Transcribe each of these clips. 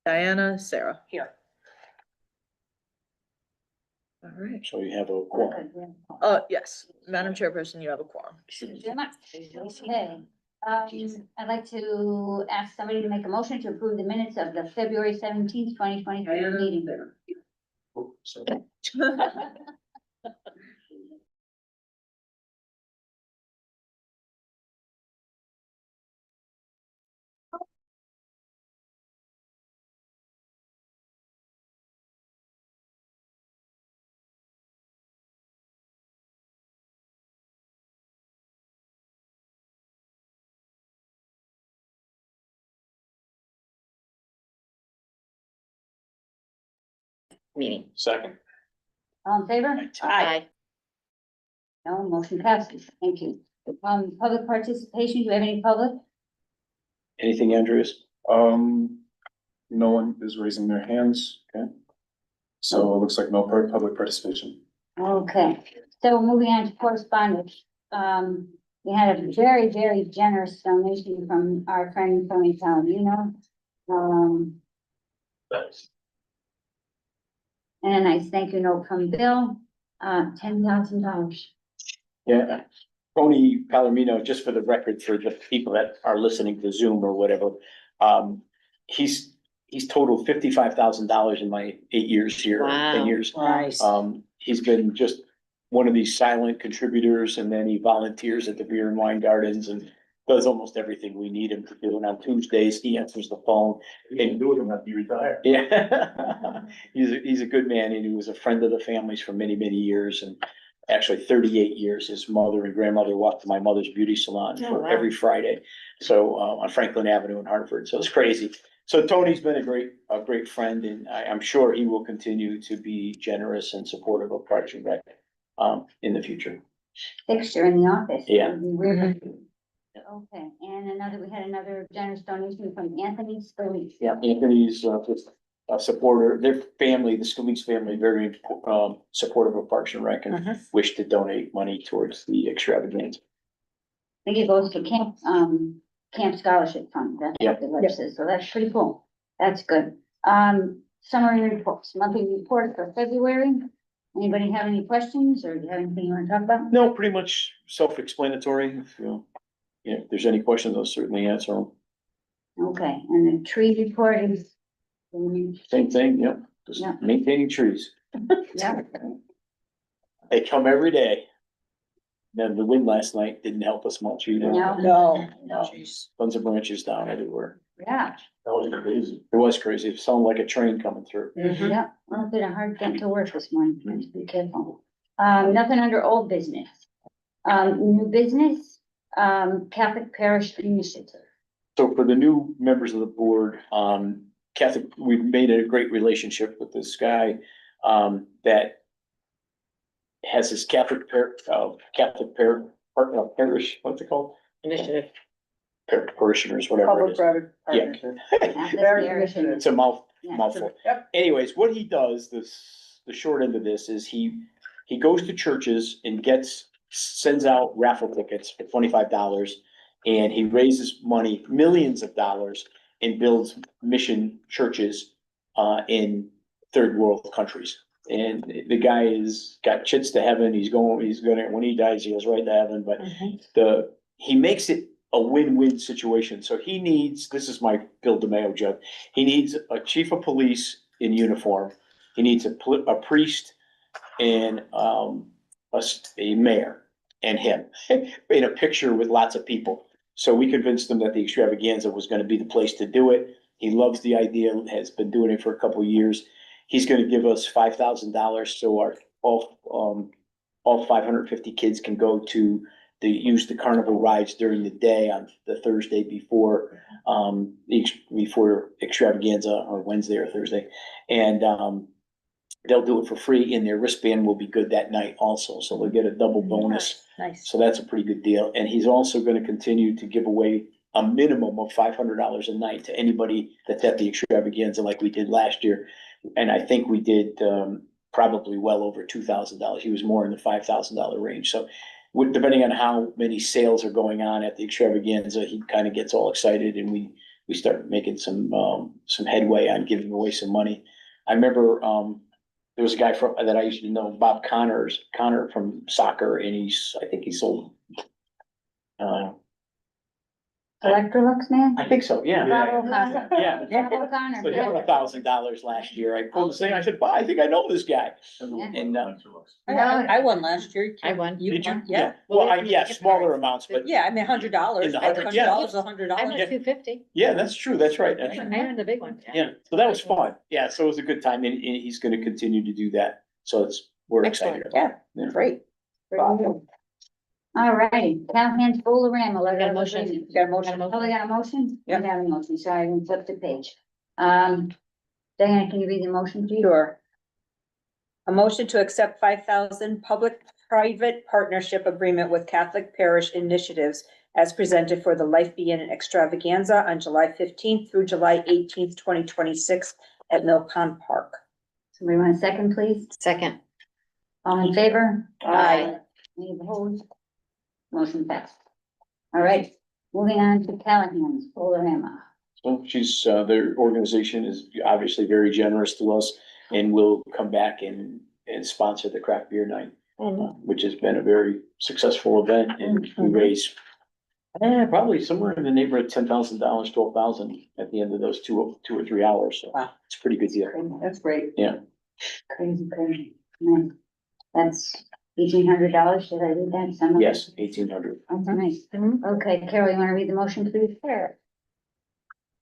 Diana, Sarah. Here. All right. So you have a quorum. Yes, Madam Chairperson, you have a quorum. Okay, I'd like to ask somebody to make a motion to approve the minutes of the February 17th, 2023 meeting. So Meeting. second. All in favor? Aye. No, motion passes. Thank you. Public participation, do you have any public? Anything, Andreas? No one is raising their hands. Okay. So it looks like no public participation. Okay, so moving on to correspondence. We had a very, very generous donation from our friend Tony Palomino. And a nice thank you note from Bill, $10,000. Yeah. Tony Palomino, just for the record, for the people that are listening to Zoom or whatever, he's totaled $55,000 in my 8 years here, Wow. 10 years. Nice. He's been just one of these silent contributors, and then he volunteers at the Beer and Wine Gardens and does almost everything we need him to do. And on Tuesdays, he answers the phone. And do it when you retire. Yeah. He's a good man, and he was a friend of the family's for many, many years, and actually 38 years. His mother and grandmother walked to my mother's beauty salon Oh, for wow. every Friday. So, on Franklin Avenue in Hartford. So it's crazy. So Tony's been a great friend, and I'm sure he will continue to be generous and supportive of Parks and Rec, in the future. Fixture in the office. Yeah. Okay, and we had another generous donation from Anthony Scalise. Yeah, Anthony's, just a supporter, their family, the Scalise family, very, supportive of Parks and Rec, and wish to donate money towards the extravaganza. I think it goes to camp scholarship fund, that's what the letter says, so that's pretty cool. That's good. Summary reports, monthly report for February. Anybody have any questions, or do you have anything you want to talk about? No, pretty much self-explanatory. If there's any questions, I'll certainly answer them. Okay, and the tree report is. Same thing, yep, just Yeah. maintaining trees. Yeah, They come every day. Then the wind last night didn't help us much either. No. Tons of branches down everywhere. yeah, That was crazy. It was crazy. It sounded like a train coming through. yeah, well, it's been a hard getting to work this morning, I have to be careful. Nothing under old business. New business, Catholic Parish Initiative. So for the new members of the board, Catholic, we've made a great relationship with this guy, that has his Catholic parish, what's it called? Initiative. Parishioners, whatever it is. Public-private Yeah. partnership. Catholic Very Parish good. It's a mouthful. Yep. Anyways, what he does, the short end of this is he goes to churches and sends out raffle tickets for $25, and he raises money, millions of dollars, and builds mission churches, in third world countries. And the guy is got chits to heaven. He's gonna, when he dies, he goes right to heaven, but he makes it a win-win situation. So he needs, this is my Bill DeMayo joke, he needs a chief of police in uniform. He needs a priest and, a mayor and him in a picture with lots of people. So we convinced him that the extravaganza was gonna be the place to do it. He loves the idea, has been doing it for a couple of years. He's gonna give us $5,000 so all 550 kids can go to use the carnival rides during the day on the Thursday before extravaganza, or Wednesday or Thursday. And they'll do it for free, and their wristband will be good that night also. So they'll get a double bonus. Nice. So that's a pretty good deal. And he's also gonna continue to give away a minimum of $500 a night to anybody that's at the extravaganza like we did last year. And I think we did probably well over $2,000. He was more in the $5,000 range. So depending on how many sales are going on at the extravaganza, he kind of gets all excited, and we we start making some headway on giving away some money. I remember, there was a guy that I used to know, Bob Connor from soccer, and I think he sold, Electrolux man? I think so, yeah. Bravo Connor. Yeah. Bravo Connor. So he won $1,000 last year. I pulled the thing, I said, wow, I think I know this guy. And, I won last year. I won. You did you? won? Yeah. Well, yeah, smaller amounts, but Yeah, I mean, $100. In the Like hundred- yeah. $100, $100. I won $250. yeah, that's true. That's right. That's I right. earned the big one. Yeah, so that was fun. Yeah, so it was a good time, and he's gonna continue to do that. So we're excited about it. Yeah, great. All righty, Callahan's Bowl-A-Rama, letter Got a of motion. agreement. Got a motion? Oh, we got a motion? Yeah. We got a motion, sorry, I flipped the page. Diana, can you read the motion, please? Sure. A motion to accept 5,000 public-private partnership agreement with Catholic Parish Initiatives as presented for the Life Begin Extravaganza on July 15th through July 18th, 2026 at Mill Pond Park. Somebody want a second, please? Second. All in favor? Aye. Any opposed? Motion passed. All right, moving on to Callahan's Bowl-A-Rama. So their organization is obviously very generous to us, and will come back and sponsor the craft beer night, which has been a very successful event, and we raise probably somewhere in the neighborhood of $10,000, 12,000 at the end of those two or 3 hours. So Wow. it's a pretty good deal. That's great. Crazy. Nice. That's $1,800, did I read that? Some of it? Yes, 1,800. That's nice. Okay, Carol, you wanna read the motion, please? Sure.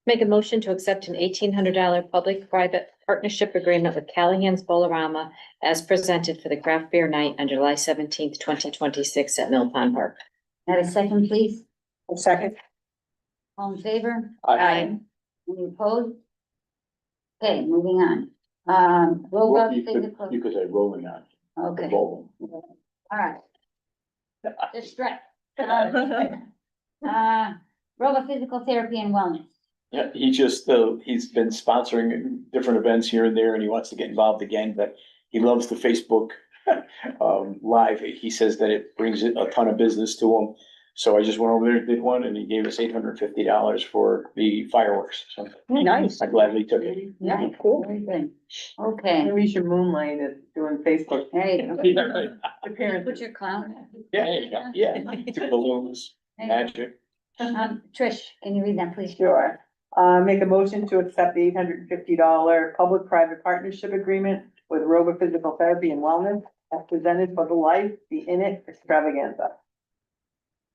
Make a motion to accept an $1,800 public-private partnership agreement with Callahan's Bowl-A-Rama as presented for the craft beer night on July 17th, 2026 at Mill Pond Park. Have a second, please? Second. All in favor? Aye. Any opposed? Okay, moving on. Roll up physical, You could say rolling on. okay, Roll. all right. Just stretch. Roll up physical therapy and wellness. Yeah, he's been sponsoring different events here and there, and he wants to get involved again, but he loves the Facebook Live. He says that it brings a ton of business to him. So I just went over there and did one, and he gave us $850 for the fireworks. So Nice. I gladly took it. Yeah, cool. Very good. Okay, Maybe you should moonlight at doing Facebook. there you go. Yeah, right. The parents. Put your clown. Yeah, there you go. Yeah, took balloons, magic. Trish, can you read that, please? Sure. Make a motion to accept the $850 public-private partnership agreement with Rover Physical Therapy and Wellness as presented for the Life Be In It Extravaganza.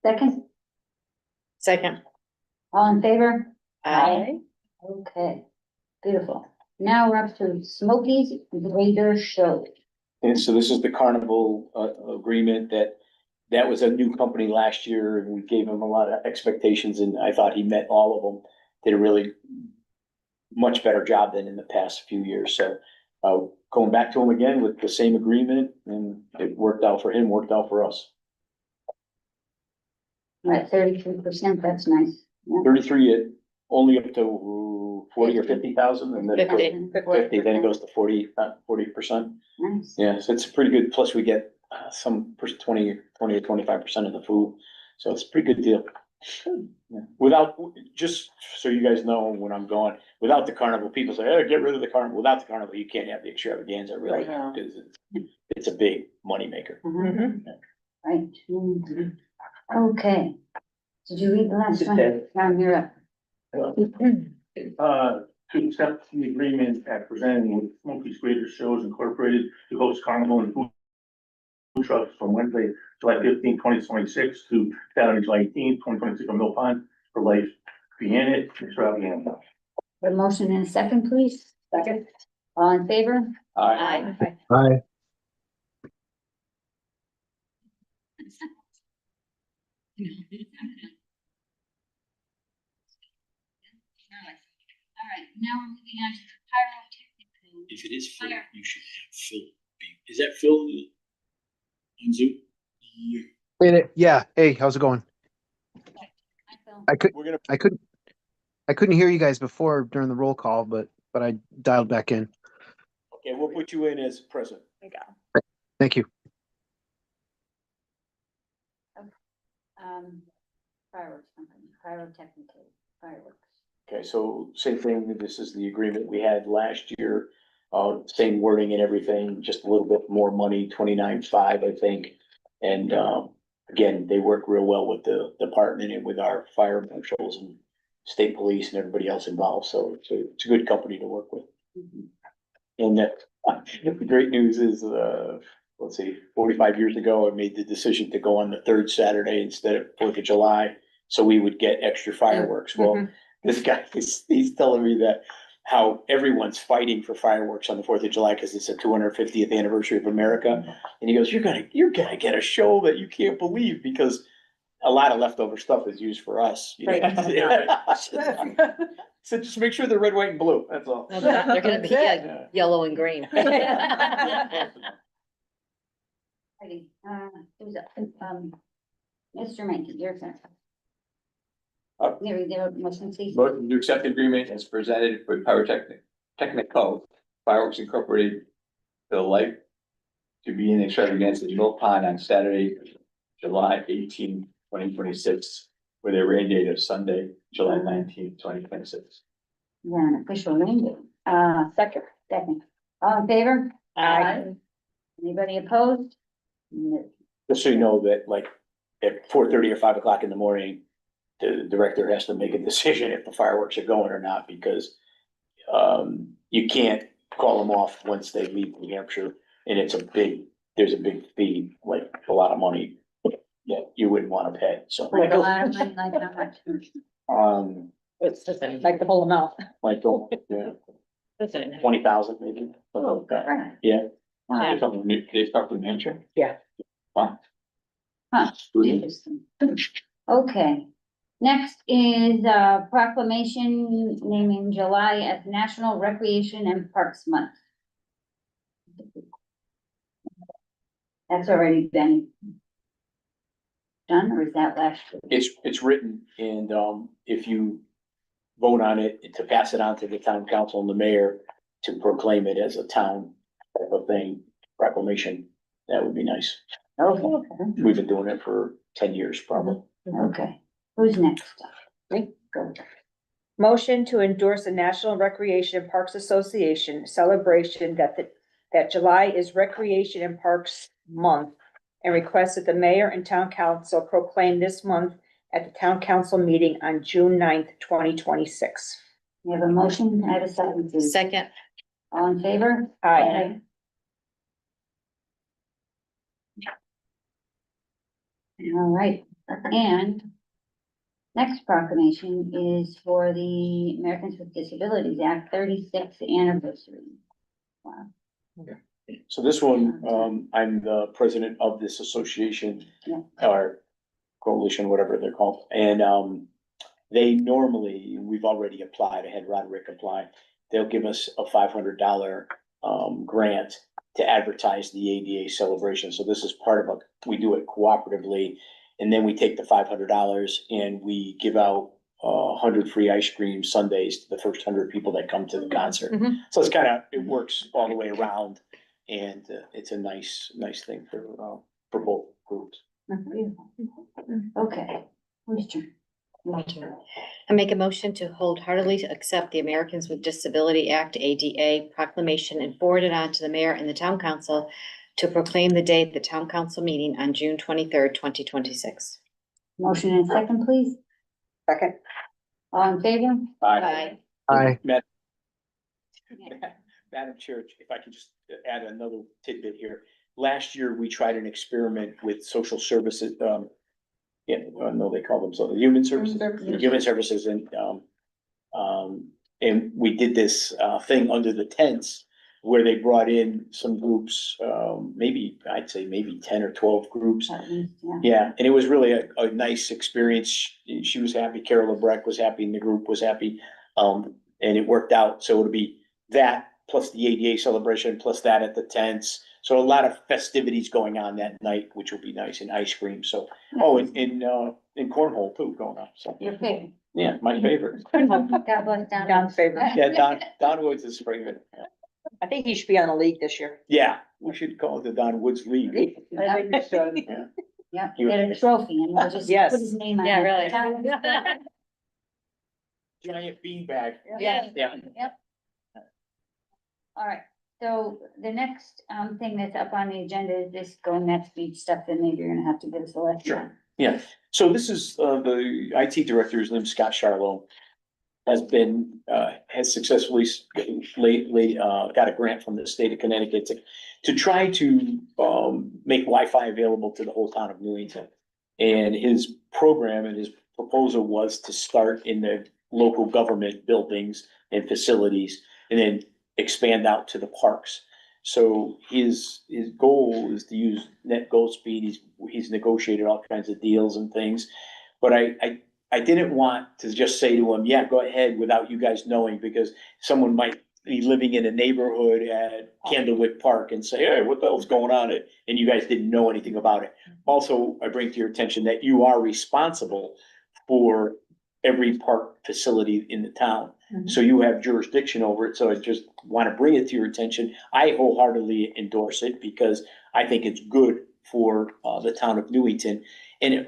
Second, Second. all in favor? Aye. Okay, beautiful. Now we're up to Smokies Grader Show. And so this is the carnival agreement that was a new company last year, and we gave him a lot of expectations, and I thought he met all of them. Did a really much better job than in the past few years. So going back to him again with the same agreement, and it worked out for him, worked out for us. We're at 33%, that's nice. Yeah. 33 at only up to 40 or 50,000, and then it goes 50, then it goes to 40%. Nice. Yeah, so it's pretty good. Plus we get some 20 or 25% of the food. So it's a pretty good deal. Yeah. Without, just so you guys know, when I'm going, without the carnival, people say, oh, get rid of the carnival. Without the carnival, you can't have the extravaganza, really, Right. because it's a big moneymaker. Mm-hmm. Right. Mhm. Okay. Did you read the last Just one? did. John, you're up. To accept the agreement at presenting with Smokies Greater Shows Incorporated to host carnival and food trucks from Wednesday, July 15th, 2026 to Saturday, July 18th, 2026 on Mill Pond for Life Be In It Extravaganza. A motion in a second, please. Second. All in favor? Aye. Aye. All right, now we're moving on to the pyrotechnical. If it is Phil, you should have Phil is that Phil on Zoom? Yeah. Hey, how's it going? Hi, Phil. I couldn't hear you guys before during the roll call, but I dialed back in. Okay, we'll put you in as president. Thank you. Fireworks company, pyrotechnical fireworks. Okay, so same thing, this is the agreement we had last year, same wording and everything, just a little bit more money, 29.5, I think. And, again, they work real well with the department and with our fire marshals and state police and everybody else involved, so it's a good company to work with. And the great news is, let's see, 45 years ago, I made the decision to go on the third Saturday instead of 4th of July, so we would get extra fireworks. Well, this guy, he's telling me that how everyone's fighting for fireworks on the 4th of July because it's the 250th anniversary of America. And he goes, you're gonna get a show that you can't believe, because a lot of leftover stuff is used for us. You know? So just make sure they're red, white, and blue, that's all. No, they're gonna be Yeah. yellow and green. Righty, who's up? Mr. Mankey, your turn. There, motion, please. Motion to accept the agreement as presented with Technical Fireworks Incorporated for the life to be in extravaganza in Mill Pond on Saturday, July 18, 2026, with a rain date of Sunday, July 19, 2026. Yeah, an official rain date. Second. Second. All in favor? Aye. Anybody opposed? No. Just so you know that, like, at 4:30 or 5 o'clock in the morning, the director has to make a decision if the fireworks are going or not, because you can't call them off once they leave New Hampshire, and there's a big fee, like a lot of money that you wouldn't want to pay, so. Like a lot of money, like how much? Like the whole amount. Like, yeah, 20,000 maybe. something like that. Right. Yeah, Wow. They start with New Hampshire? Yeah. Wow. Huh, interesting. Okay, next is proclamation naming July as National Recreation and Parks Month. That's already been done, or is that last year? it's written, and if you vote on it, to pass it on to the town council and the mayor to proclaim it as a town type of thing, proclamation, that would be nice. Okay, We've been doing it for 10 years probably. okay. Who's next? Go. Motion to endorse the National Recreation and Parks Association celebration that July is Recreation and Parks Month, and request that the mayor and town council proclaim this month at the town council meeting on June 9th, 2026. We have a motion, I have a second, please. Second. All in favor? Aye. All right, and next proclamation is for the Americans with Disabilities Act 36th anniversary. Wow. So this one, I'm the president of this association, Yeah. or coalition, whatever they're called. And they normally, we've already applied, I had Roderick apply. They'll give us a $500 grant to advertise the ADA celebration. So this is part of we do it cooperatively. And then we take the $500 and we give out 100 free ice cream sundaes to the first 100 people that come to the concert. Mhm. So it works all the way around. And it's a nice thing for both groups. Okay, who's turn? I make a motion to wholeheartedly accept the Americans with Disability Act ADA proclamation and forward it on to the mayor and the town council to proclaim the date of the town council meeting on June 23rd, 2026. Motion and second, please. Second. All in favor? Aye. Aye. Madam Chair, if I could just add another tidbit here. Last year, we tried an experiment with social services, yeah, I know they call them so, human services. Human services, and we did this thing under the tents where they brought in some groups, I'd say maybe 10 or 12 groups. At least, yeah. Yeah, and it was really a nice experience. She was happy, Carol LeBrecq was happy, and the group was happy. And it worked out, so it'll be that plus the ADA celebration, plus that at the tents. So a lot of festivities going on that night, which will be nice, and ice cream, so, in cornhole too going on, so, Your favorite. yeah, my favorite. God bless down. Don's favorite. Yeah, Don Woods is Springman. I think he should be on the league this year. Yeah, we should call it the Don Woods League. I think we should. Yeah. Yeah, get a trophy and we'll just Yes. put his name on it. Yeah, really. giant beanbag. Yeah. Yeah. Yep. All right, so the next, thing that's up on the agenda is this going net speed stuff, and maybe you're gonna have to give us a lesson. Sure. Yeah, so this is, the IT director, his name's Scott Charlot. Has successfully got a grant from the state of Connecticut to try to, make Wi-Fi available to the whole town of Newington. And his program and his proposal was to start in the local government buildings and facilities and then expand out to the parks. So his goal is to use net go speed. He's negotiated all kinds of deals and things. But I didn't want to just say to him, yeah, go ahead without you guys knowing, because someone might be living in a neighborhood at Candlewick Park and say, hey, what the hell's going on? And you guys didn't know anything about it. Also, I bring to your attention that you are responsible for every park facility in the town. So you have jurisdiction over it. So I just want to bring it to your attention. I wholeheartedly endorse it because I think it's good for the town of Newington. And it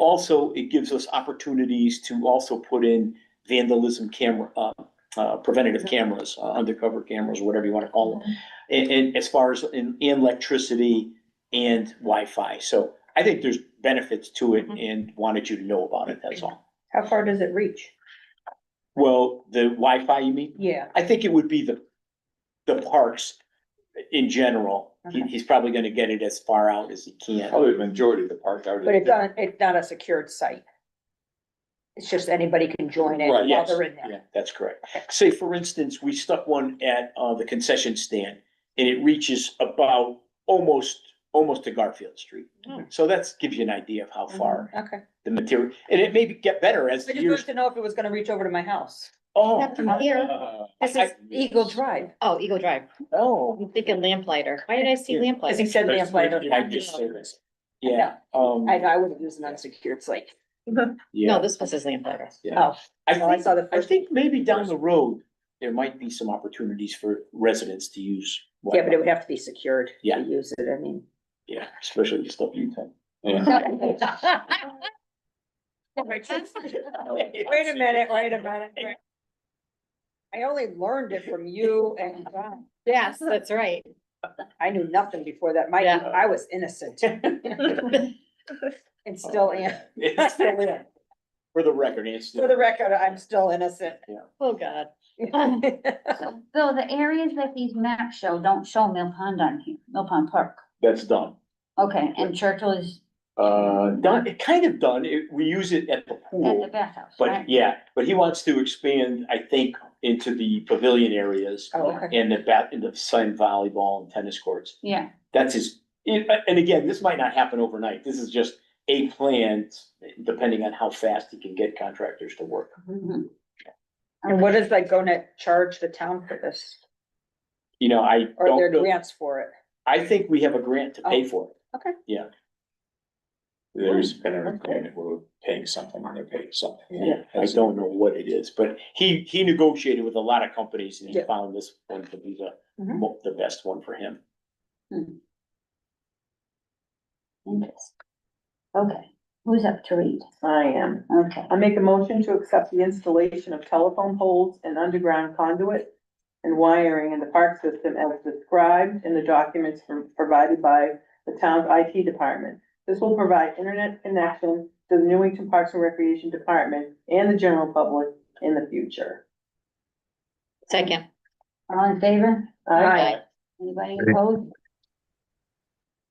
gives us opportunities to also put in vandalism preventative cameras, undercover cameras, whatever you want to call them. And as far as in electricity and Wi-Fi. So I think there's benefits to it and wanted you to know about it, that's all. How far does it reach? Well, the Wi-Fi, you mean? Yeah. I think it would be the parks in general. Okay. He's probably gonna get it as far out as he can. Probably the majority of the park already. But it's not a secured site. It's just anybody can join it Right, while yes. they're in there. Yeah, that's correct. Say, for instance, we stuck one at, the concession stand and it reaches about almost to Garfield Street. Oh. So that's gives you an idea of how far Okay. the material, and it may get better as I the just years. wanted to know if it was gonna reach over to my house. Oh. Not from here. This is Eagle Drive. Oh, Eagle Drive. Oh. I'm thinking lamplighter. Why did I see Yeah. Cause he lamplighter? said lamplighter. I just said this. Yeah, I know, I would have used an unsecured site. No, yeah. this was his lamplighter. Oh, I saw the I first. think maybe down the road, there might be some opportunities for residents to use. Yeah, but it would have to be secured Yeah. to use it, I mean. Yeah, especially the stuff you think. Wait a minute. I only learned it from you and John. Yes, that's right. I knew nothing before that. Yeah. I was innocent. And still am. Still am. For the record, it's. For the record, I'm still innocent. Oh, God. So the areas that these maps show don't show Mill Pond on here, Mill Pond Park. That's done. Okay, and Churchill is Done, it kind of done. We use it at the at the pool. bathhouse, But right? yeah, but he wants to expand, I think, into the pavilion areas Oh, okay. and in the sun volleyball and tennis courts. Yeah, That's and again, this might not happen overnight. This is just a plan, depending on how fast he can get contractors to work. mhm. And what is like gonna charge the town for this? You know, I Or are there don't know. grants for it? I think we have a grant to pay for it. Okay. Yeah. There's been a requirement, we're paying something and they're paying something. Yeah, I don't know what it is, but he negotiated with a lot of companies and he Yeah. found this one to be Mhm. the best one for him. Interesting. Okay, who's up to read? I am. Okay, I make a motion to accept the installation of telephone poles and underground conduit and wiring in the park system as described in the documents provided by the town's IT department. This will provide internet connection to the Newington Parks and Recreation Department and the general public in the future. Second. all in favor? Aye. Anybody opposed?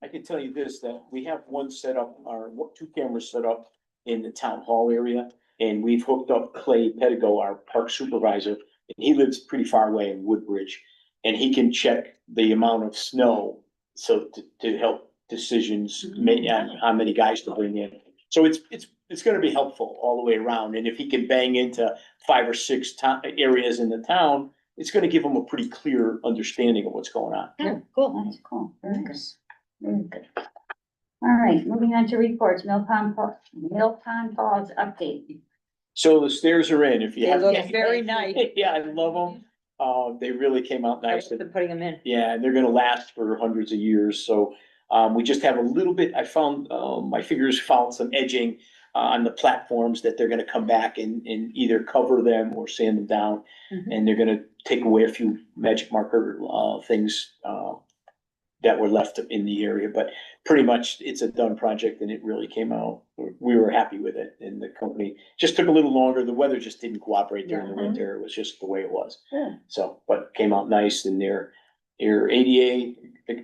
I can tell you this, that we have one set up, or two cameras set up in the town hall area. And we've hooked up Clay Pedigo, our park supervisor, and he lives pretty far away in Woodbridge. And he can check the amount of snow, so to help decisions made on how many guys to bring in. So it's gonna be helpful all the way around, and if he can bang into 5 or 6 areas in the town, it's gonna give him a pretty clear understanding of what's going on. Oh, cool. That's cool, very good, very good. All right, moving on to reports, Mill Pond Falls update. So the stairs are in, if you They have. look very nice. Yeah, I love them. They really came out nice. I've been putting them in. Yeah, and they're gonna last for hundreds of years, so, we just have a little bit, I found, my fingers found some edging on the platforms that they're gonna come back and either cover them or sand them down. Mhm. And they're gonna take away a few magic marker, things, that were left in the area, but pretty much it's a done project and it really came out. We were happy with it, and the company just took a little longer. The weather just didn't cooperate during the Yeah. winter. It was just the way it was. Yeah. So, but came out nice, and they're ADA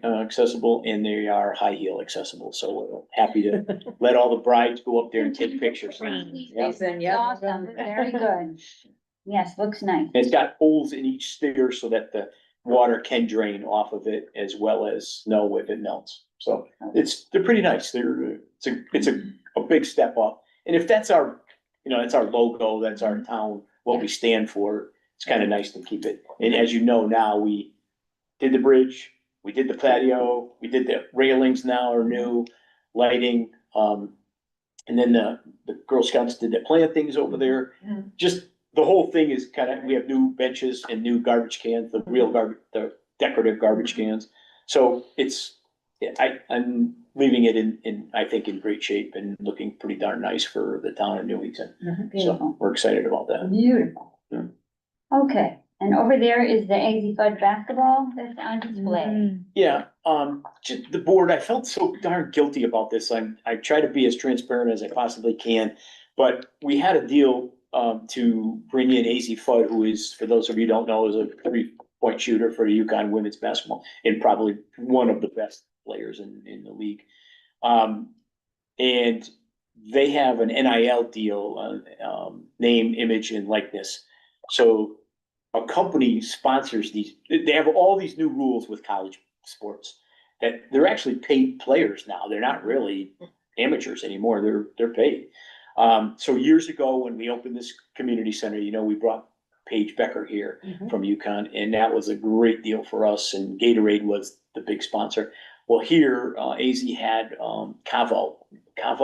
accessible, and they are high heel accessible. So we're happy to let all the brides go up there and take pictures. Yeah. Jason, yeah. Awesome, very good. Yes, looks nice. It's got holes in each stair so that the water can drain off of it as well as snow if it melts. So they're pretty nice. It's a big step up. And if that's our, that's our logo, that's our town, what we stand for, it's kind of nice to keep it. And as you know, now we did the bridge, we did the patio, we did the railings now are new, lighting, and then the Girl Scouts did the plantings over there. Just the whole thing is we have new benches and new garbage cans, the real the decorative garbage cans. So I'm leaving it I think in great shape and looking pretty darn nice for the town of Newington. So Beautiful, we're excited about that. beautiful. Yeah. Okay, and over there is the AZ Fud basketball that's on display. Yeah, just the board, I felt so darn guilty about this. I try to be as transparent as I possibly can. But we had a deal, to bring in AZ Fudd, who is, for those of you who don't know, is a 3-point shooter for the UConn women's basketball and probably one of the best players in the league. And they have an NIL deal, name, image, and likeness. So a company sponsors these, they have all these new rules with college sports that they're actually paid players now. They're not really amateurs anymore. They're paid. So years ago, when we opened this community center, we brought Paige Becker here from UConn, and that was a great deal for us. And Gatorade was the big sponsor. Well, here, AZ had, Cavo that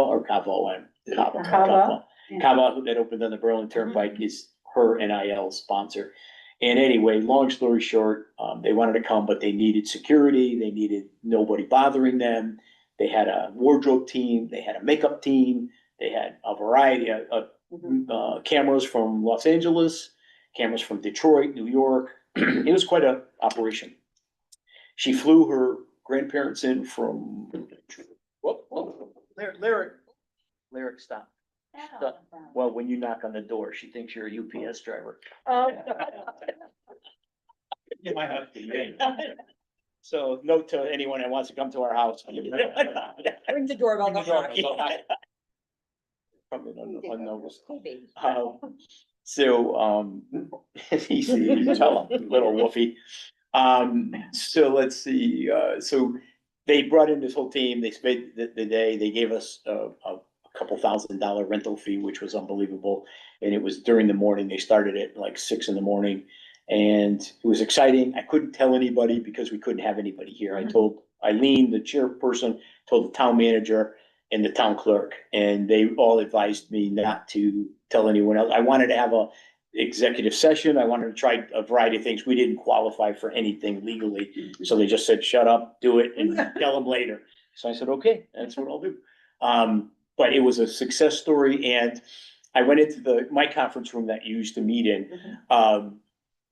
opened on the Berlin Turnpike is her NIL sponsor. And anyway, long story short, they wanted to come, but they needed security. They needed nobody bothering them. They had a wardrobe team. They had a makeup team. They had a variety of cameras from Los Angeles, cameras from Detroit, New York. It was quite an operation. She flew her grandparents in from, Lyric, stop. Well, when you knock on the door, she thinks you're a UPS driver. You might have to. So note to anyone that wants to come to our house. Ring the doorbell, don't knock. Probably unnoticed. So, he's a little woofy. So let's see, so they brought in this whole team, they spent the day, they gave us a couple $1,000 rental fee, which was unbelievable. And it was during the morning, they started at like 6 in the morning. And it was exciting. I couldn't tell anybody because we couldn't have anybody here. I told Eileen, the chairperson, told the town manager and the town clerk, and they all advised me not to tell anyone else. I wanted to have a executive session. I wanted to try a variety of things. We didn't qualify for anything legally. So they just said, shut up, do it, and tell them later. So I said, okay, that's what I'll do. But it was a success story. And I went into my conference room that you used to meet in.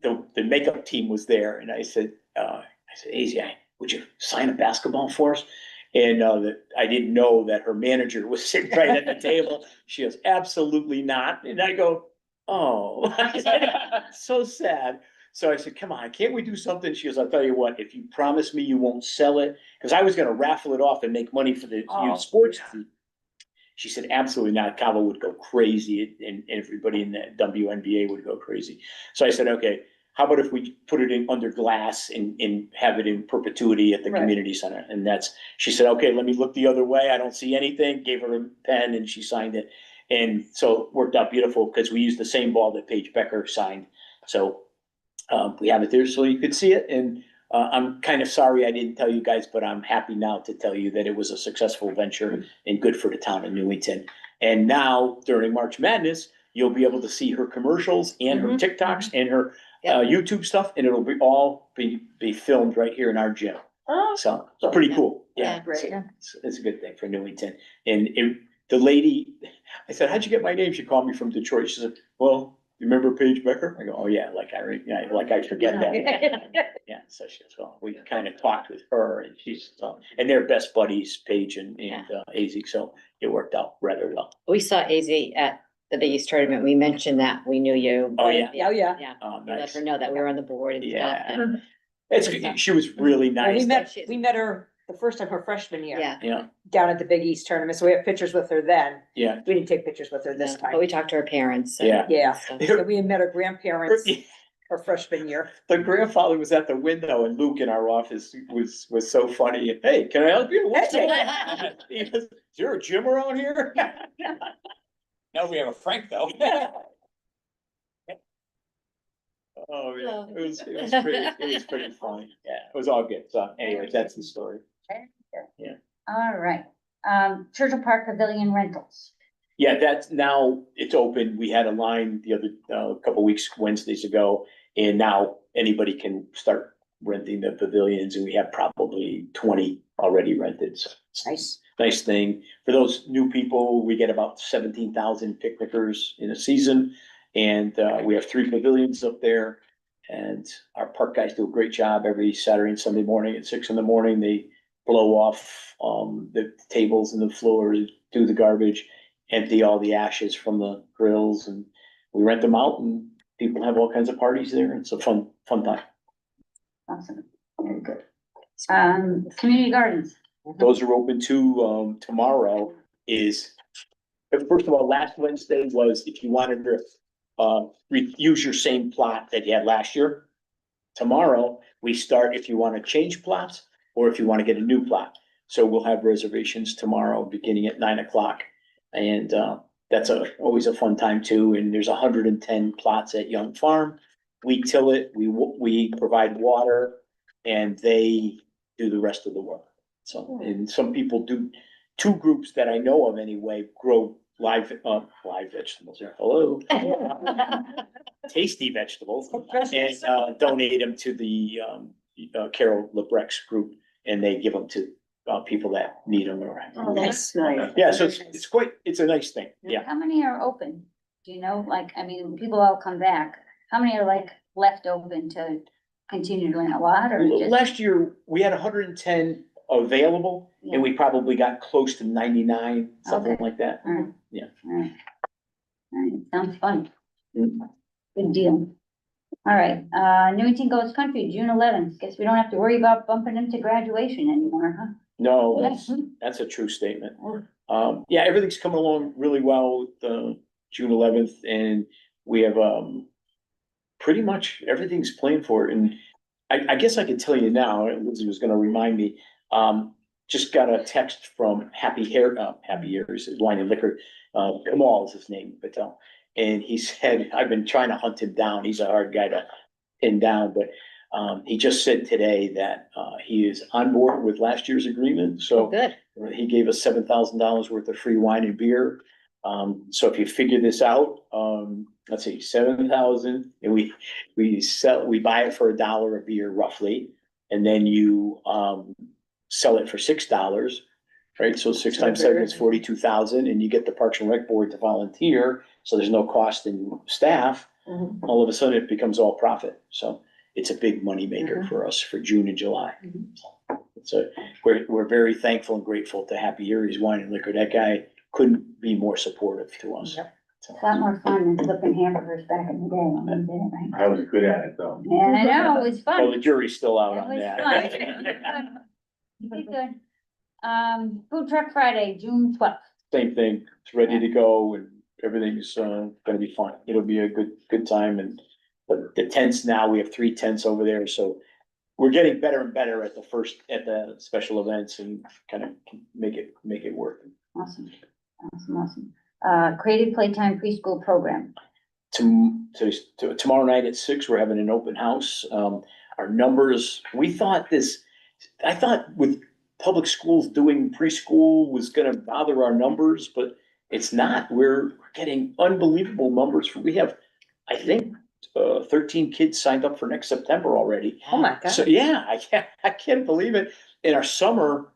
The makeup team was there, and I said, AZ, would you sign a basketball for us? And I didn't know that her manager was sitting right at the table. She goes, absolutely not. And I go, oh, so sad. So I said, come on, can't we do something? She goes, I'll tell you what, if you promise me you won't sell it, because I was going to raffle it off and make money for the youth sports team. She said, absolutely not. Cabo would go crazy, and everybody in the WNBA would go crazy. So I said, okay, how about if we put it in under glass and have it in perpetuity at the community center? And she said, okay, let me look the other way. I don't see anything. Gave her a pen and she signed it. And so it worked out beautiful because we used the same ball that Paige Becker signed. So we have it there so you could see it. And I'm kind of sorry I didn't tell you guys, but I'm happy now to tell you that it was a successful venture and good for the town of Newington. And now during March Madness, you'll be able to see her commercials and her TikToks and her YouTube stuff, and it'll be filmed right here in our gym. So it's pretty cool. Yeah, Great. it's a good thing for Newington. And the lady, I said, how'd you get my name? She called me from Detroit. She said, well, you remember Paige Becker? I go, oh yeah, like I forget that. Yeah, so she goes, well, we kind of talked with her and and they're best buddies, Paige and AZ, so it worked out rather well. We saw AZ at the Big East tournament. We mentioned that. We knew you. Oh, yeah. Oh, yeah. Yeah. Oh, We let nice. her know that we were on the board and stuff. Yeah. and- She was really Well, nice. we met her the first time her freshman year. Yeah. Yeah, Down at the Big East tournament, so we have pictures with her then. yeah. We didn't take pictures with her this But time. we talked to her parents. and Yeah. Yeah. stuff. So we had met her grandparents her freshman year. The grandfather was at the window and Luke in our office was so funny. Hey, can I help you? He goes, is there a gym around here? Now we have a Frank though. Oh, yeah, it was pretty funny. Yeah, it was all good. So anyways, that's the story. All right, Churchill Park Pavilion rentals. Yeah, that's now it's open. We had a line the other couple weeks, Wednesdays ago, and now anybody can start renting the pavilions, and we have probably 20 already rented. So it's Nice. nice thing. For those new people, we get about 17,000 picnickers in a season. And we have 3 pavilions up there. And our park guys do a great job every Saturday and Sunday morning at 6 a.m. They blow off the tables and the floor, do the garbage, empty all the ashes from the grills, and we rent them out and people have all kinds of parties there. It's a fun time. Awesome, very good. Community gardens. Those are open too. Tomorrow is, first of all, last Wednesday was if you wanted to use your same plot that you had last year. Tomorrow, we start if you want to change plots or if you want to get a new plot. So we'll have reservations tomorrow, beginning at 9 o'clock. And that's always a fun time too. And there's 110 plots at Young Farm. We till it, we provide water, and they do the rest of the work. So, and some people do, 2 groups that I know of anyway, grow live vegetables. Hello. Tasty vegetables, and donate them to the Carol LeBrec's group, and they give them to people that need them. Oh, that's nice. Yeah, so it's a nice thing. Yeah. How many are open? Do you know, like, I mean, people all come back, how many are like left open to continue doing a lot or just? Last year, we had 110 available, Yeah. and we probably got close to 99, something Okay. like that. All right. Yeah. All right. All right, sounds fun. Good deal. All right, Newington Goes Country, June 11th. Guess we don't have to worry about bumping into graduation anymore, huh? No, that's a true statement. Yeah, everything's coming along really well with June 11th, and we have pretty much everything's planned for it. And I guess I could tell you now, Lindsay was gonna remind me, just got a text from Happy Years, Wine and Liquor, Kamal is his name, Patel. And he said, I've been trying to hunt him down. He's a hard guy to pin down, but he just said today that he is on board with last year's agreement. So Good. he gave us $7,000 worth of free wine and beer. So if you figure this out, let's see, 7,000, and we buy it for $1 a beer roughly, and then you sell it for $6, right? So 6 times 7 is 42,000, and you get the Parks and Rec Board to volunteer, so there's no cost in staff. All of a sudden, it becomes all profit. So it's a big money maker for us for June and July. So we're very thankful and grateful to Happy Years Wine and Liquor. That guy couldn't be more supportive to us. Yep. So, It's a lot more fun than flipping hamburgers back in the day when we did it, right? I was good at it though. Yeah, I know, it was well, fun. the jury's still out It on was that. fun. You did good. Food Truck Friday, June 12th. Same thing, it's ready to go and everything's gonna be fun. It'll be a good time, and the tents now, we have 3 tents over there, so we're getting better and better at the special events and kind of make it work. Awesome, awesome. Creative Playtime Preschool Program. Tomorrow night at 6, we're having an open house. Our numbers, I thought with public schools doing preschool was gonna bother our numbers, but it's not. We're getting unbelievable numbers. We have, I think, 13 kids signed up for next September already. Oh, my God. So, yeah, I can't believe it. In our summer,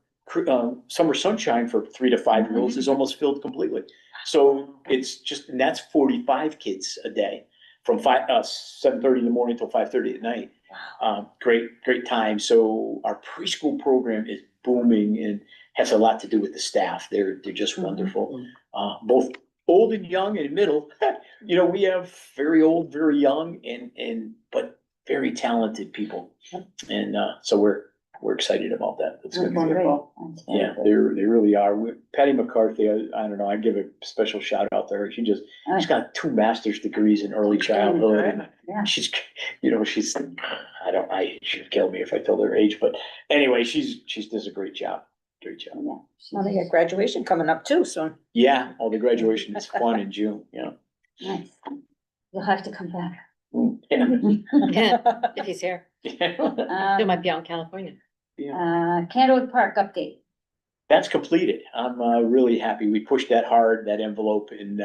summer sunshine for 3 to 5 year olds is almost filled completely. So it's just, and that's 45 kids a day from 7:30 in the morning till 5:30 at night. Great time. So our preschool program is booming and has a lot to do with the staff. They're just wonderful. Both old and young and middle. You know, we have very old, very young but very talented people. And, so we're excited about that. That's That's gonna be, wonderful. That's very yeah, good. they really are. Patty McCarthy, I don't know, I give a special shout out to her. She's got 2 master's degrees in early childhood. And Yeah. she's, you know, she'd kill me if I told her age, but anyway, she does a great job. Great job. Yeah. Well, they got graduation coming up too soon. Yeah, all the graduation is fun in June, yeah. Nice. You'll have to come back. Yeah. If he's here, Yeah. he might be out in California. Candlewood Park update. That's completed. I'm really happy. We pushed that hard, that envelope, and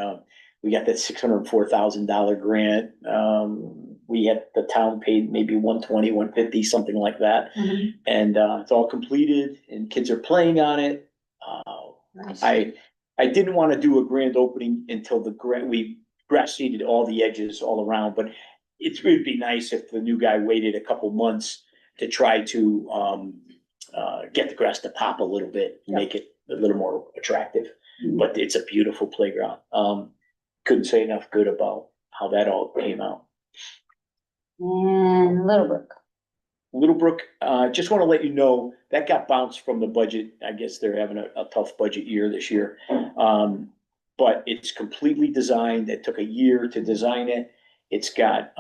we got that $604,000 grant. The town paid maybe 120, 150, something like that. And it's all completed and kids are playing on it. Nice. I didn't want to do a grand opening until we grass seeded all the edges all around, but it would be nice if the new guy waited a couple months to try to get the grass to pop a little bit, make it a little more attractive. But it's a beautiful playground. Couldn't say enough good about how that all came out. And Little Brook. Just want to let you know, that got bounced from the budget. I guess they're having a tough budget year this year. But it's completely designed. It took a year to design it. It's got,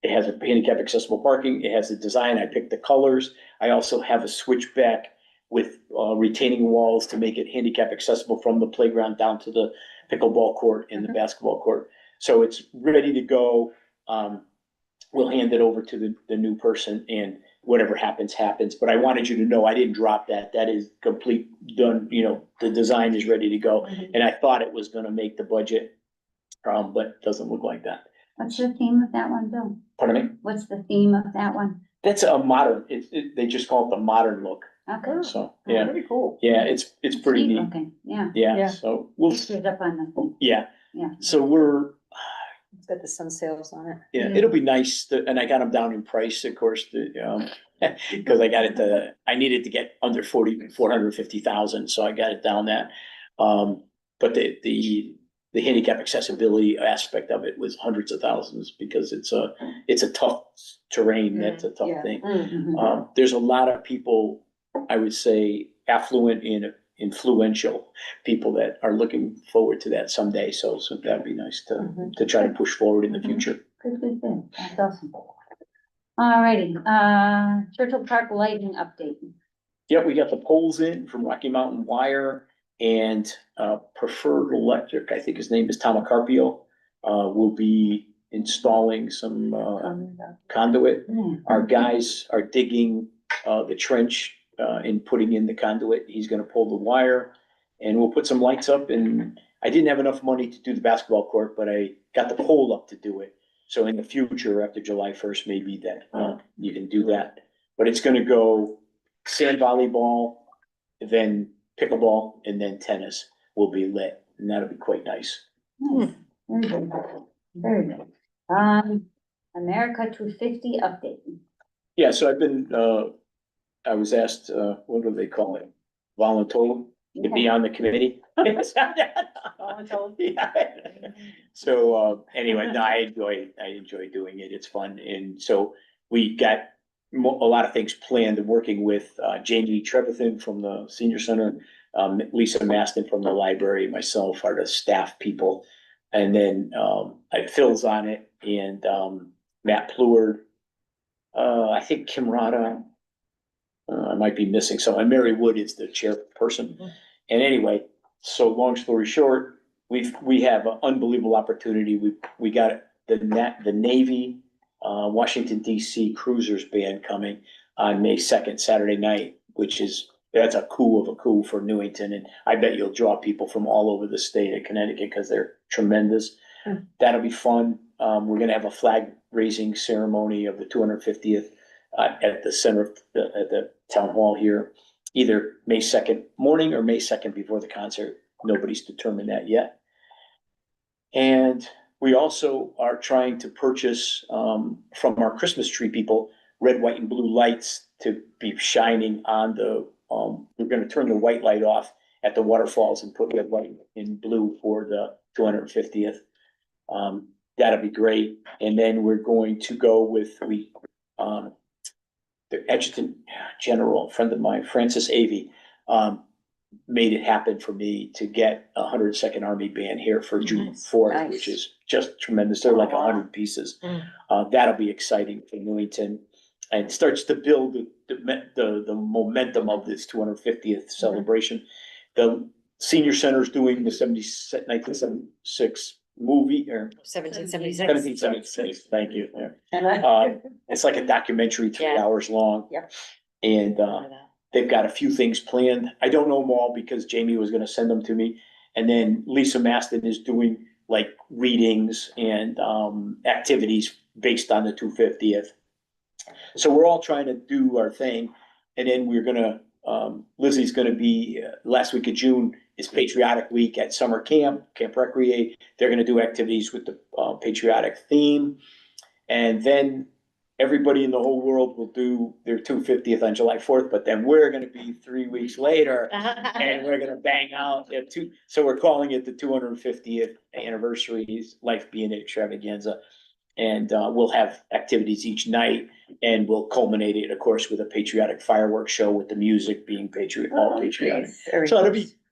it has a handicap accessible parking. It has the design. I picked the colors. I also have a switchback with retaining walls to make it handicap accessible from the playground down to the pickleball court and the basketball court. So it's ready to go. We'll hand it over to the new person and whatever happens, happens. But I wanted you to know I didn't drop that. That is complete, done. You know, the design is ready to go. And I thought it was gonna make the budget, but it doesn't look like that. What's the theme of that one, Bill? Pardon me? What's the theme of that one? That's a modern, they just call it the modern look. Okay. So, yeah, Pretty cool. yeah, it's pretty neat. Okay, yeah. Yeah, Yeah. so we'll, Pictures up on the thing. yeah. Yeah. So It's got the sun sails on it. yeah, it'll be nice and I got them down in price, of course, because I needed to get under 450,000, so I got it down that. But the handicap accessibility aspect of it was hundreds of thousands because it's a tough terrain. That's a tough Yeah. thing. Mhm. There's a lot of people, I would say, affluent and influential people that are looking forward to that someday. So that'd be nice to try to push forward in the future. Good. That's awesome. Alrighty, Churchill Park lighting update. Yeah, we got the poles in from Rocky Mountain Wire and Preferred Electric, I think his name is Tomacarpio, will be installing some conduit. Our guys are digging the trench and putting in the conduit. He's gonna pull the wire and we'll put some lights up. And I didn't have enough money to do the basketball court, but I got the pole up to do it. So in the future, after July 1st, maybe that you can do that. But it's gonna go sand volleyball, then pickleball, and then tennis will be lit, and that'll be quite nice. Nice. Very good. Very good. America 250 update. Yeah, so I've been, I was asked, what do they call it? Voluntold to be on the committee. Yeah. So, anyway, no, I enjoy doing it. It's fun. And so we got a lot of things planned and working with, Jamie Trevathan from the senior center, Lisa Maston from the library, myself are the staff people. And then, Phil's on it and, Matt Pleward, I think Kim Rada, I might be missing someone. And Mary Wood is the chairperson. And anyway, so long story short, we have an unbelievable opportunity. We got the Navy, Washington DC Cruisers band coming on May 2nd, Saturday night, that's a coup of a coup for Newington. And I bet you'll draw people from all over the state of Connecticut because they're tremendous. That'll be fun. We're gonna have a flag raising ceremony of the 250th at the center of at the town hall here. either May 2nd morning or May 2nd before the concert. Nobody's determined that yet. And we also are trying to purchase, from our Christmas tree people, red, white, and blue lights to be shining on the, we're gonna turn the white light off at the waterfalls and put red, white, and blue for the 250th. That'll be great. And then we're going to go with, the adjutant general, a friend of mine, Francis Avey, made it happen for me to get 102nd Army Band here for June Nice. 4th, Nice. which is just tremendous. They're like Oh, wow. 100 pieces. Mm. That'll be exciting for Newington and starts to build the momentum of this 250th celebration. The senior center is doing the 1976 movie, or 1776. 1776, thank you. Yeah. And I, It's like a documentary, 3 Yeah. hours long. Yep. And, they've got a few things planned. I don't know them all because Jamie was gonna send them to me. And then Lisa Maston is doing like readings and activities based on the 250th. So we're all trying to do our thing. And then we're gonna, Lizzie's gonna be, last week of June is Patriotic Week at summer camp, Camp Recreate. They're gonna do activities with the patriotic theme. And then everybody in the whole world will do their 250th on July 4th, but then we're gonna be 3 weeks later and we're gonna bang out at so we're calling it the 250th anniversary's Life Being Extravaganza. And we'll have activities each night and we'll culminate it, of course, with a patriotic fireworks show with the music being all patriotic. So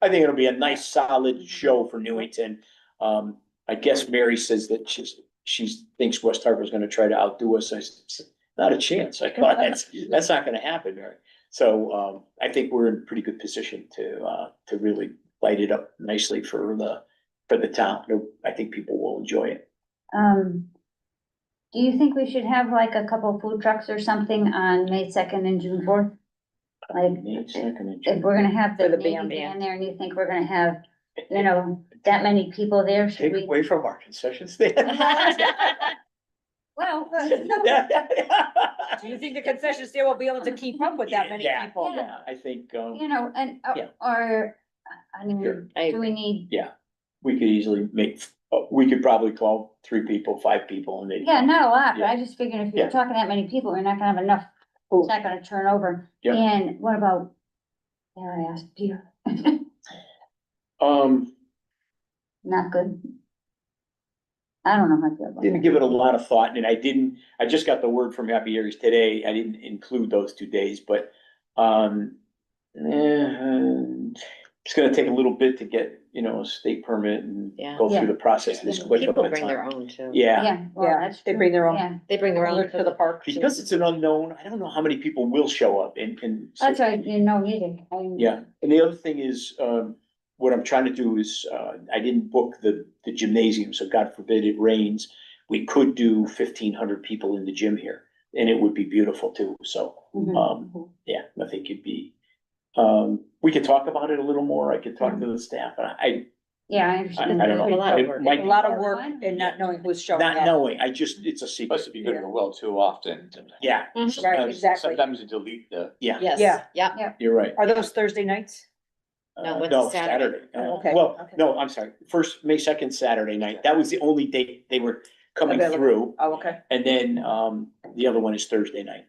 I think it'll be a nice, solid show for Newington. I guess Mary says that she thinks West Hartford's gonna try to outdo us. I said, not a chance. I thought that's not gonna happen, Mary. So, I think we're in pretty good position to really light it up nicely for the town. I think people will enjoy it. Do you think we should have like a couple food trucks or something on May 2nd and June 4th? Like, May 2nd and if we're gonna have the For the Navy band. band there and you think we're gonna have, you know, that many people there, should Take we? away from our concession stand. Well, do you think the concession stand will be able to keep up with that many Yeah, people? Yeah, I think, you know, and, Yeah. or, I mean, Sure. do we need, we could easily we could probably call 3 people, 5 people and maybe. yeah, not a lot, but Yeah. I just figured if Yeah. you're talking that many people, we're not gonna have enough, it's not gonna turn over. Yeah. And what about, dare I ask, beer? Not good. I don't know how I feel about Didn't that. give it a lot of thought and I just got the word from Happy Aries today. I didn't include those 2 days, but, it's gonna take a little bit to get, a state permit and Yeah. go Yeah. through the process this quick. of People a bring time. their own too. Yeah, Yeah, well, Yeah, that's they true. bring their own. Yeah, They bring their own. To the park. because it's an unknown, I don't know how many people will show up and. that's right, you know, neither. Yeah, and the other thing is, what I'm trying to do is, I didn't book the gymnasium, so God forbid it rains. We could do 1,500 people in the gym here, and it would be beautiful too, so, Mhm. yeah, I think it'd be. We could talk about it a little more, I could talk to the staff, but Yeah, I I understand. don't know. A lot of It work. might A be lot of hard. work and not knowing who's showing Not up. knowing, it's a secret, Plus, if you go to the well too often. yeah, Mhm. Right, exactly. Sometimes you delete the. yeah, Yes, Yeah. yeah. you're right. Are those Thursday nights? No, what's No, Saturday? Saturday. Oh, okay, Well, okay. no, I'm sorry, first, May 2nd, Saturday night, that was the only date they were coming Available. through. Oh, okay. And then, the other one is Thursday night.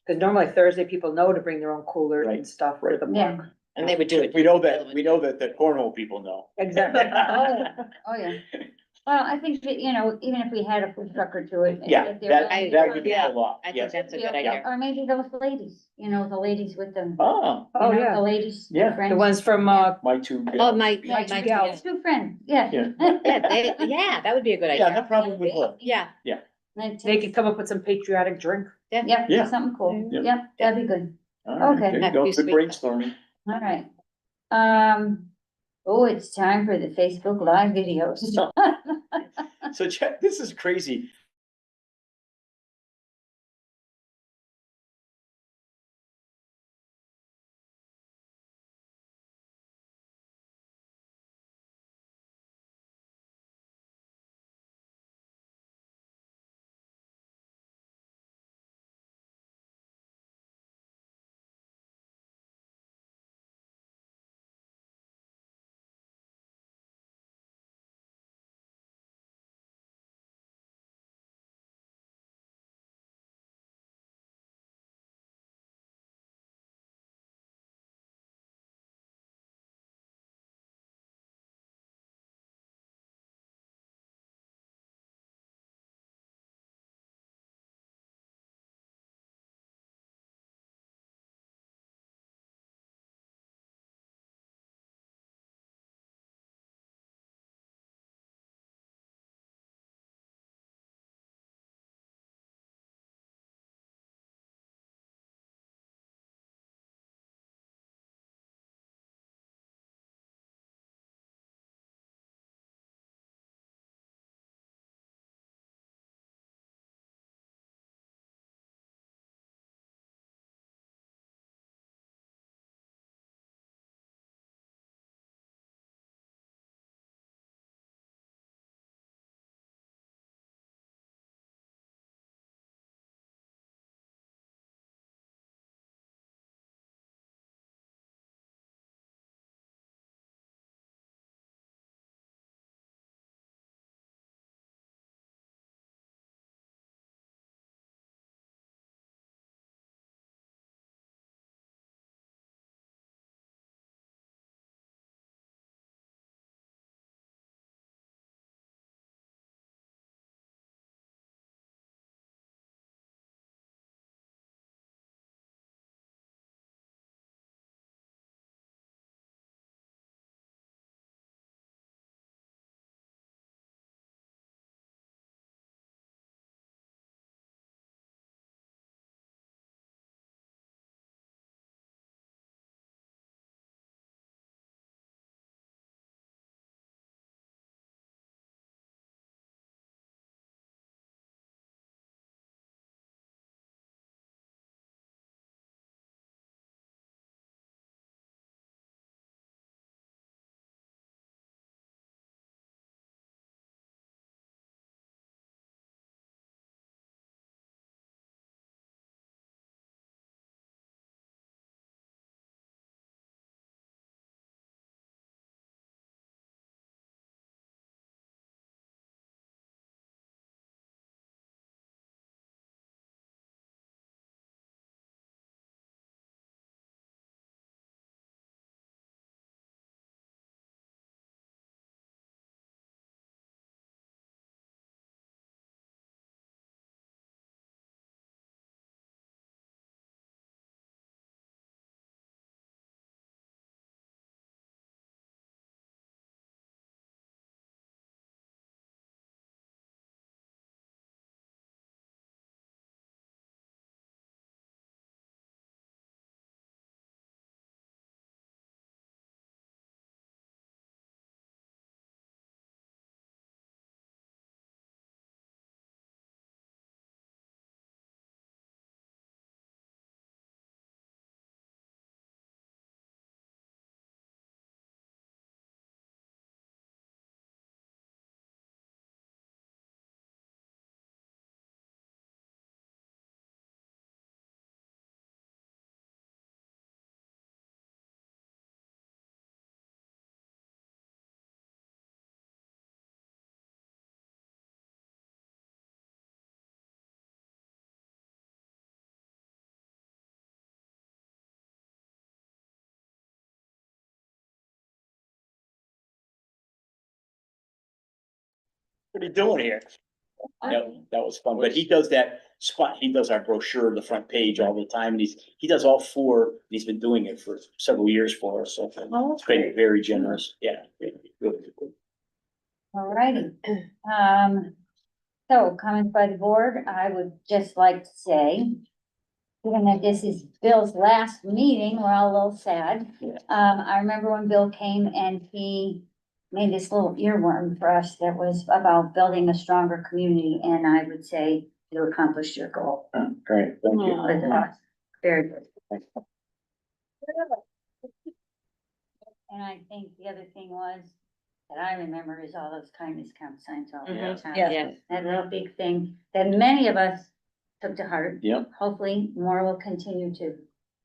Cause normally Thursday, people know to bring their own cooler Right, and stuff for right. the Yeah. park. And they would do it. We know that the cornhole people know. Exactly. Oh, yeah. Well, I think that, even if we had a food truck or two. Yeah, if they're that willing would to- be a lot, I think yes. that's a good Yeah, idea. Or maybe those ladies, the ladies with the, Oh, Oh, the yeah. ladies. Yeah. the friends. The ones from, my 2. Oh, my, Yeah, two my, gals. Two friends, yeah. yeah, that would be a good Yeah, idea. that probably would work. Yeah, They could come up with some patriotic drink. Yeah, Yeah. something cool. Yeah. Yeah, that'd be good. All right, Okay. there you That'd go, be good sweet. brainstorming. All right. It's time for the Facebook Live videos. So check, this is crazy. What are you doing here? That was fun, but he does that spot, he does our brochure, the front page all the time, and he does all four, he's been doing it for several years for us, so it's been very generous, yeah. Really good. All righty. So comments by the board, I would just like to say, given that this is Bill's last meeting, we're all a little sad. Yeah. I remember when Bill came and he made this little earworm for us that was about building a stronger community, and I would say you accomplished your goal. Great, thank you. With us. Very good. And I think the other thing was, that I remember is all those kindness count signs all Yeah. the time. Yeah. That real big thing that many of us took to heart. Yep. Hopefully more will continue to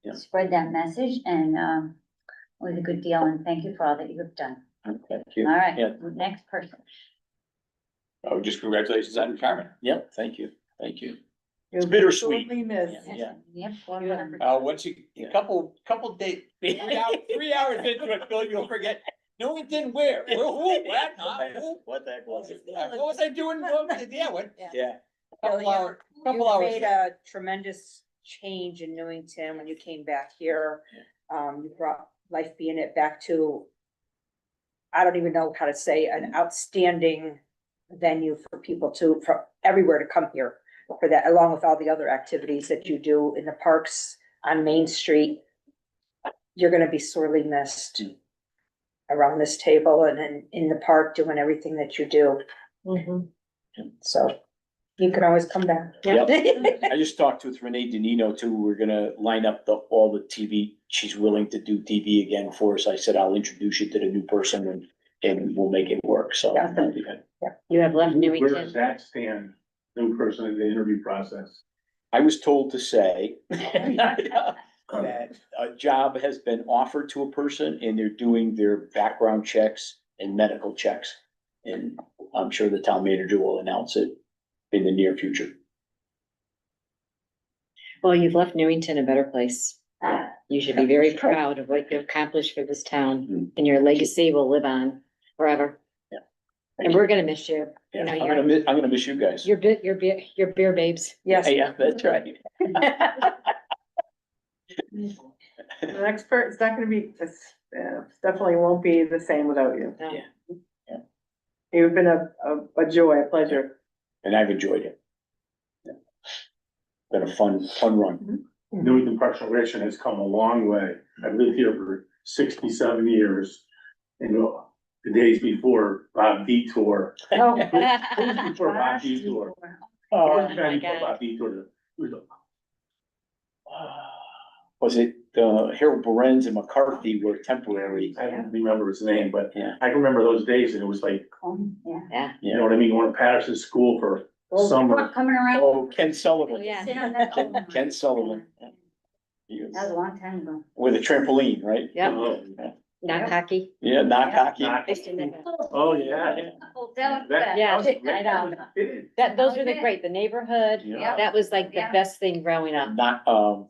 Yeah. spread that message, and it was a good deal, and thank you for all that you have done. Thank All you. right, Yeah. next person. Oh, just congratulations on retirement. Yep, thank you, thank you. You'll be bittersweet. sorely missed. Yeah. Yep. Once you, a couple days, 3 hours into it, Bill, you'll forget. Newington where? Who? What? Who? What the heck was it? What was I doing? Yeah, what? Yeah, Couple hours, You couple hours. made a tremendous change in Newington when you came back here. You brought Life Be In It back to, I don't even know how to say, an outstanding venue for people to, from everywhere to come here for that, along with all the other activities that you do in the parks on Main Street. You're gonna be sorely missed around this table and in the park doing everything that you do. So you can always come back. Yep. I just talked with Renee Danino too. We're gonna line up all the TV. She's willing to do TV again for us. I said, I'll introduce you to the new person and we'll make it work, so. that'll be good. You have left Where does Newington. that stand, new person in the interview process? I was told to say that a job has been offered to a person and they're doing their background checks and medical checks. And I'm sure the town manager will announce it in the near future. Well, you've left Newington a better place. You should be very proud of what you've accomplished for this town, and your legacy will live on forever. Yeah. And we're gonna miss you. Yeah, know, I'm gonna miss you guys. Your beer babes. Yes. Yeah, that's right. The next part, it's not gonna be, it's definitely won't be the same without you. No. Yeah. You've been a joy, a pleasure. And I've enjoyed it. Yeah. Been a fun run. Newington Parks and Recreation has come a long way. I've lived here for 67 years. The days before Bob Detour. Days before Bob Detour. Oh, Days my before God. Bob Detour. Was it, Harold Berenz and McCarthy were temporary? I don't remember his name, but Yeah. I can remember those days and it was like, Yeah. you know what I mean, going to Patterson School for Old summer. truck coming around. Oh, Ken Sullivan. Oh, yeah. Sit on that old one. Ken Sullivan. He That was a was long time ago. with a trampoline, right? Yep, Oh, not hockey. Yeah, not hockey. Not- I used to never- Oh, yeah. Yeah, was great. I know. It Those were the great, the neighborhood, Yeah. that was like the Yeah. best thing growing up. Not,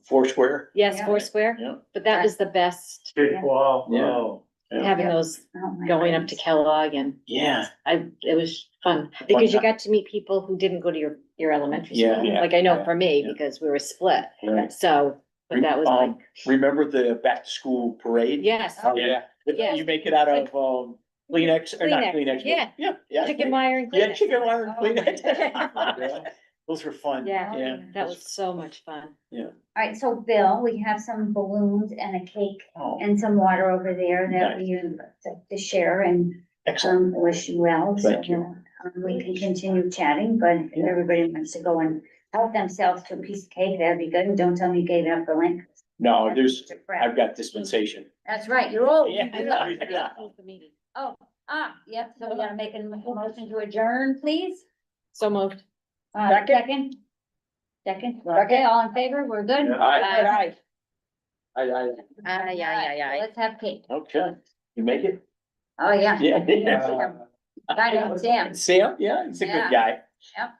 Foursquare. Yes, Yeah. Foursquare, Yeah. but that was the best, Big ball, Yeah. oh. Yeah. having those going up to Kellogg, and Yeah. it was fun. Because you got to meet people who didn't go to your elementary Yeah. school, Yeah. like I know Yeah. for me, Yeah. because we were split, Right. so, but that was like, Remember the back to school parade? yes. Oh, Yeah. Yes. You make it out of, Kleenex, or not Kleenex, Kleenex. yeah. Yeah. Chicken wire and Yeah, Kleenex. chicken wire and Oh, my Kleenex. Those were fun. Yeah. Yeah. That was so much fun. All right, so Bill, we have some balloons and a cake Oh, and some water over there that we to share and excellent. wish you well. So, Thank you. we can continue chatting, but if everybody wants to go and help themselves to a piece of cake, that'd be good. And don't tell me you gave it up for Link. No, That's a crap. I've got dispensation. That's right, you're old. Yeah. Close the meeting. Yep, so we gotta make a motion to adjourn, please. So moved. Second? Second, okay, all in favor, we're good? Yeah. Aye. So let's have cake. Okay, you make it? Oh, yeah. Yeah. Sam. Sam, yeah, he's a good Yeah. guy. Yep.